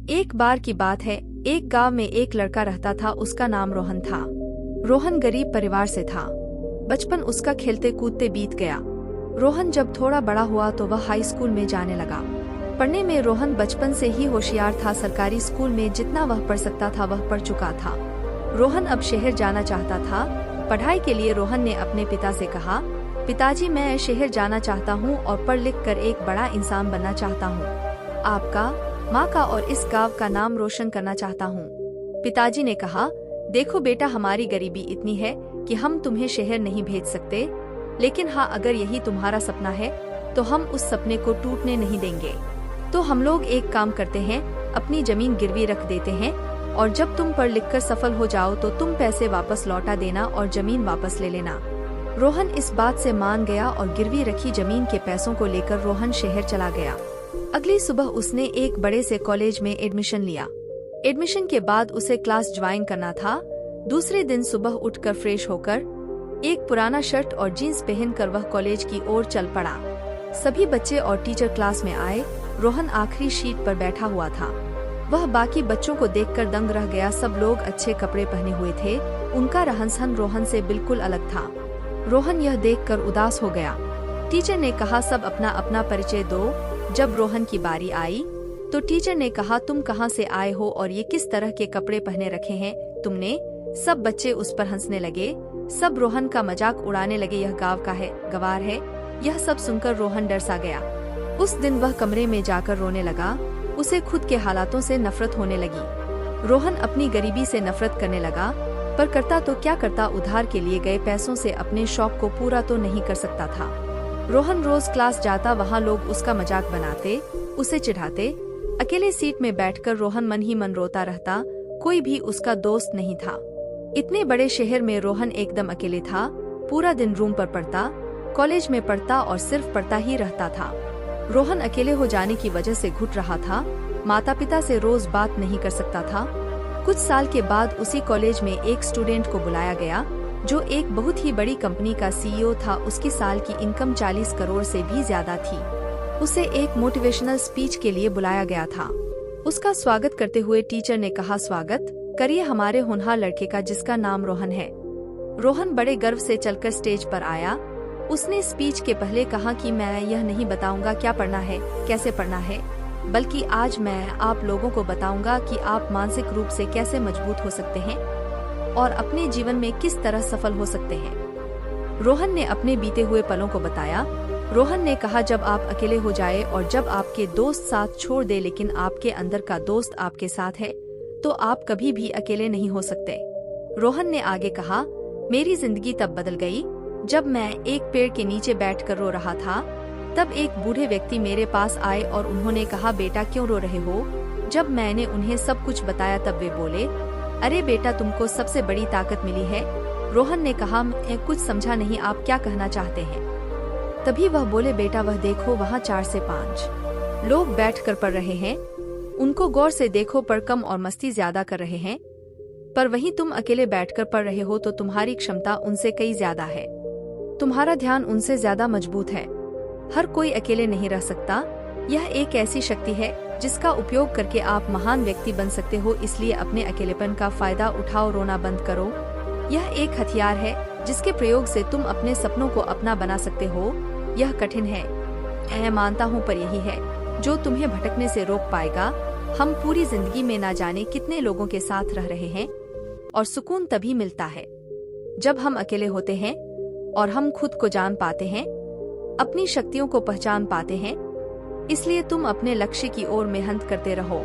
एक बार की बात है, एक गांव में एक लड़का रहता था। उसका नाम रोहन था। रोहन गरीब परिवार से था। बचपन उसका खेलते कूदते बीत गया। रोहन जब थोड़ा बड़ा हुआ तो वह हाई स्कूल में जाने लगा। पढ़ने में रोहन बचपन से ही होशियार था। सरकारी स्कूल में जितना वह पढ़ सकता था वह पढ़ चुका था। रोहन अब शहर जाना चाहता था। पढ़ाई के लिए रोहन ने अपने पिता से कहा, पिताजी मैं शहर जाना चाहता हूँ और पढ़ लिख कर एक बड़ा इंसान बनना चाहता हूँ। आपका, माँ का और इस गांव का नाम रोशन करना चाहता हूँ। पिताजी ने कहा, देखो बेटा, हमारी गरीबी इतनी है कि हम तुम्हें शहर नहीं भेज सकते, लेकिन हाँ, अगर यही तुम्हारा सपना है तो हम उस सपने को टूटने नहीं देंगे। तो हम लोग एक काम करते हैं, अपनी जमीन गिरवी रख देते हैं और जब तुम पढ़ लिख कर सफल हो जाओ तो तुम पैसे वापस लौटा देना और जमीन वापस ले लेना। रोहन इस बात से मान गया और गिरवी रखी जमीन के पैसों को लेकर रोहन शहर चला गया। अगली सुबह उसने एक बड़े से कॉलेज में एडमिशन लिया। एडमिशन के बाद उसे क्लास ज्वाइन करना था। दूसरे दिन सुबह उठकर फ्रेश होकर एक पुराना शर्ट और जीन्स पहनकर वह कॉलेज की ओर चल पड़ा। सभी बच्चे और टीचर क्लास में आए। रोहन आखिरी शीट पर बैठा हुआ था। वह बाकी बच्चों को देखकर दंग रह गया। सब लोग अच्छे कपड़े पहने हुए थे। उनका रहन-सहन रोहन से बिल्कुल अलग था। रोहन यह देखकर उदास हो गया। टीचर ने कहा, सब अपना अपना परिचय दो। जब रोहन की बारी आई तो टीचर ने कहा, तुम कहाँ से आए हो और ये किस तरह के कपड़े पहने रखे हैं तुमने? सब बच्चे उस पर हंसने लगे। सब रोहन का मजाक उड़ाने लगे। यह गांव का है, गवार है। यह सब सुनकर रोहन डर सा गया। उस दिन वह कमरे में जाकर रोने लगा। उसे खुद के हालातों से नफरत होने लगी। रोहन अपनी गरीबी से नफरत करने लगा, पर करता तो क्या करता, उधार के लिए गए पैसों से अपने शौक को पूरा तो नहीं कर सकता था। रोहन रोज क्लास जाता, वहाँ लोग उसका मजाक बनाते, उसे चिढ़ाते। अकेले सीट में बैठकर रोहन मन ही मन रोता रहता। कोई भी उसका दोस्त नहीं था। इतने बड़े शहर में रोहन एकदम अकेले था। पूरा दिन रूम पर पढ़ता, कॉलेज में पढ़ता और सिर्फ पढ़ता ही रहता था। रोहन अकेले हो जाने की वजह से घुट रहा था। माता पिता से रोज बात नहीं कर सकता था। कुछ साल के बाद उसी कॉलेज में एक स्टूडेंट को बुलाया गया जो एक बहुत ही बड़ी कंपनी का सीईओ था। उसकी साल की इनकम 40 करोड़ से भी ज्यादा थी। उसे एक मोटिवेशनल स्पीच के लिए बुलाया गया था। उसका स्वागत करते हुए टीचर ने कहा, स्वागत करिए हमारे होनहार लड़के का जिसका नाम रोहन है। रोहन बड़े गर्व से चलकर स्टेज पर आया। उसने स्पीच के पहले कहा कि मैं यह नहीं बताऊंगा क्या पढ़ना है, कैसे पढ़ना है, बल्कि आज मैं आप लोगों को बताऊंगा कि आप मानसिक रूप से कैसे मजबूत हो सकते हैं और अपने जीवन में किस तरह सफल हो सकते हैं। रोहन ने अपने बीते हुए पलों को बताया। रोहन ने कहा, जब आप अकेले हो जाए और जब आपके दोस्त साथ छोड़ दे, लेकिन आपके अंदर का दोस्त आपके साथ है, तो आप कभी भी अकेले नहीं हो सकते। रोहन ने आगे कहा, मेरी जिंदगी तब बदल गई जब मैं एक पेड़ के नीचे बैठकर रो रहा था। तब एक बूढ़े व्यक्ति मेरे पास आए और उन्होंने कहा, बेटा क्यों रो रहे हो? जब मैंने उन्हें सब कुछ बताया तब वे बोले, अरे बेटा, तुमको सबसे बड़ी ताकत मिली है। रोहन ने कहा, मैं कुछ समझा नहीं, आप क्या कहना चाहते हैं? तभी वह बोले, बेटा वह देखो, वहाँ 4 से 5 लोग बैठकर पढ़ रहे हैं। उनको गौर से देखो, पर कम और मस्ती ज्यादा कर रहे हैं। पर वहीं तुम अकेले बैठकर पढ़ रहे हो तो तुम्हारी क्षमता उनसे कई ज्यादा है। तुम्हारा ध्यान उनसे ज्यादा मजबूत है। हर कोई अकेले नहीं रह सकता। यह एक ऐसी शक्ति है जिसका उपयोग करके आप महान व्यक्ति बन सकते हो। इसलिए अपने अकेलेपन का फायदा उठाओ, रोना बंद करो। यह एक हथियार है जिसके प्रयोग से तुम अपने सपनों को अपना बना सकते हो। यह कठिन है, मैं मानता हूँ, पर यही है जो तुम्हें भटकने से रोक पाएगा। हम पूरी जिंदगी में ना जाने कितने लोगों के साथ रह रहे हैं और सुकून तभी मिलता है जब हम अकेले होते हैं और हम खुद को जान पाते हैं, अपनी शक्तियों को पहचान पाते हैं। इसलिए तुम अपने लक्ष्य की ओर मेहनत करते रहो।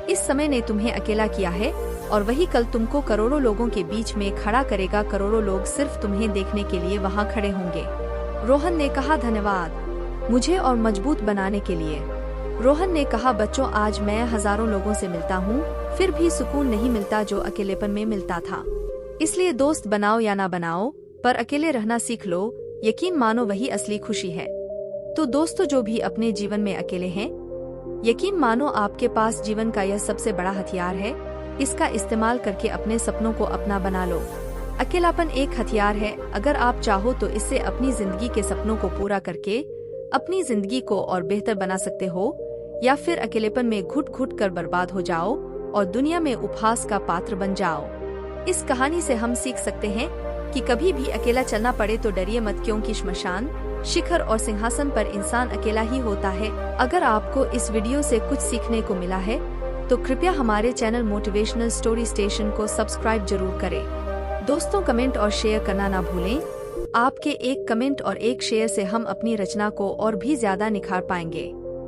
इस समय ने तुम्हें अकेला किया है और वही कल तुमको करोड़ों लोगों के बीच में खड़ा करेगा। करोड़ों लोग सिर्फ तुम्हें देखने के लिए वहाँ खड़े होंगे। रोहन ने कहा, धन्यवाद मुझे और मजबूत बनाने के लिए। रोहन ने कहा, बच्चों, आज मैं हजारों लोगों से मिलता हूँ, फिर भी सुकून नहीं मिलता जो अकेलेपन में मिलता था। इसलिए दोस्त बनाओ या ना बनाओ, पर अकेले रहना सीख लो। यकीन मानो वही असली खुशी है। तो दोस्तों, जो भी अपने जीवन में अकेले हैं, यकीन मानो आपके पास जीवन का यह सबसे बड़ा हथियार है। इसका इस्तेमाल करके अपने सपनों को अपना बना लो। अकेलापन एक हथियार है। अगर आप चाहो तो इससे अपनी जिंदगी के सपनों को पूरा करके अपनी जिंदगी को और बेहतर बना सकते हो। या फिर अकेलेपन में घुट घुट कर बर्बाद हो जाओ और दुनिया में उपहास का पात्र बन जाओ। इस कहानी से हम सीख सकते हैं कि कभी भी अकेला चलना पड़े तो डरिए मत, क्योंकि श्मशान, शिखर और सिंहासन पर इंसान अकेला ही होता है। अगर आपको इस वीडियो से कुछ सीखने को मिला है तो कृपया हमारे चैनल मोटिवेशनल स्टोरी स्टेशन को सब्सक्राइब जरूर करें। दोस्तों, कमेंट और शेयर करना ना भूलें। आपके एक कमेंट और एक शेयर से हम अपनी रचना को और भी ज्यादा निखार पाएंगे।